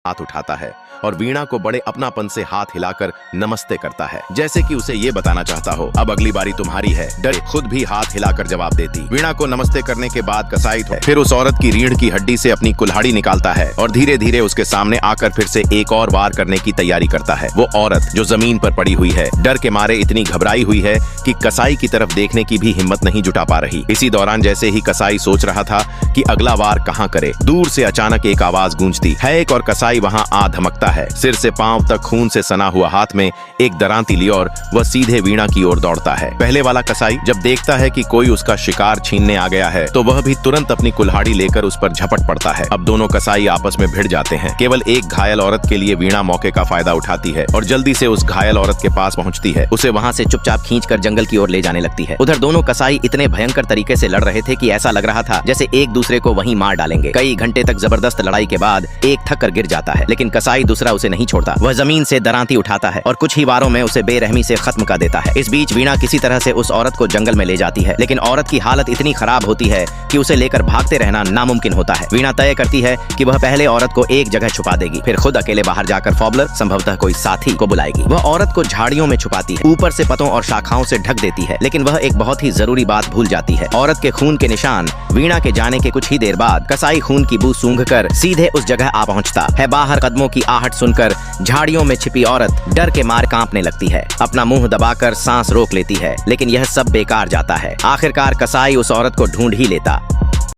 हाथ उठाता है और वीणा को बड़े अपनापन से हाथ हिलाकर नमस्ते करता है, जैसे कि उसे ये बताना चाहता हो अब अगली बारी तुम्हारी है। डरे खुद भी हाथ हिलाकर जवाब देती। वीणा को नमस्ते करने के बाद कसाई फिर उस औरत की रीढ़ की हड्डी से अपनी कुल्हाड़ी निकालता है और धीरे धीरे उसके सामने आकर फिर से एक और वार करने की तैयारी करता है। वो औरत जो जमीन पर पड़ी हुई है, डर के मारे इतनी घबराई हुई है कि कसाई की तरफ देखने की भी हिम्मत नहीं जुटा पा रही। इसी दौरान जैसे ही कसाई सोच रहा था कि अगला वार कहाँ करे, दूर से अचानक एक आवाज गूंजती है। एक और कसाई वहां आ धमकता है। सिर से पांव तक खून से सना हुआ हाथ में एक दरांती ली और वह सीधे वीणा की ओर दौड़ता है। पहले वाला कसाई जब देखता है कि कोई उसका शिकार छीनने आ गया है तो वह भी तुरंत अपनी कुल्हाड़ी लेकर उस पर झपट पड़ता है। अब दोनों कसाई आपस में भिड़ जाते हैं। केवल एक घायल औरत के लिए वीणा मौके का फायदा उठाती है और जल्दी से उस घायल औरत के पास पहुंचती है। उसे वहां से चुपचाप खींचकर जंगल की ओर ले जाने लगती है। उधर दोनों कसाई इतने भयंकर तरीके से लड़ रहे थे कि ऐसा लग रहा था जैसे एक दूसरे को वहीं मार डालेंगे। कई घंटे तक जबरदस्त लड़ाई के बाद एक थक कर गिर जाता है, लेकिन कसाई दूसरा उसे नहीं छोड़ता। वह जमीन से दरांती उठाता है और कुछ ही वारों में उसे बेरहमी से खत्म कर देता है। इस बीच वीणा किसी तरह से उस औरत को जंगल में ले जाती है, लेकिन औरत की हालत इतनी खराब होती है कि उसे लेकर भागते रहना नामुमकिन होता है। वीणा तय करती है कि वह पहले औरत को एक जगह छुपा देगी, फिर खुद अकेले बाहर जाकर फॉबलर संभवतः कोई साथी को बुलाएगी। वह औरत को झाड़ियों में छुपाती है, ऊपर से पत्तों और शाखाओं से ढक देती है, लेकिन वह एक बहुत ही जरूरी बात भूल जाती है। औरत के खून के निशान। वीणा के जाने के कुछ ही देर बाद कसाई खून की बू सूंघकर सीधे उस जगह आ पहुंचता है। बाहर कदमों की आहट सुनकर झाड़ियों में छिपी औरत डर के मारे कांपने लगती है, अपना मुंह दबाकर सांस रोक लेती है, लेकिन यह सब बेकार जाता है। आखिरकार कसाई उस औरत को ढूंढ ही लेता।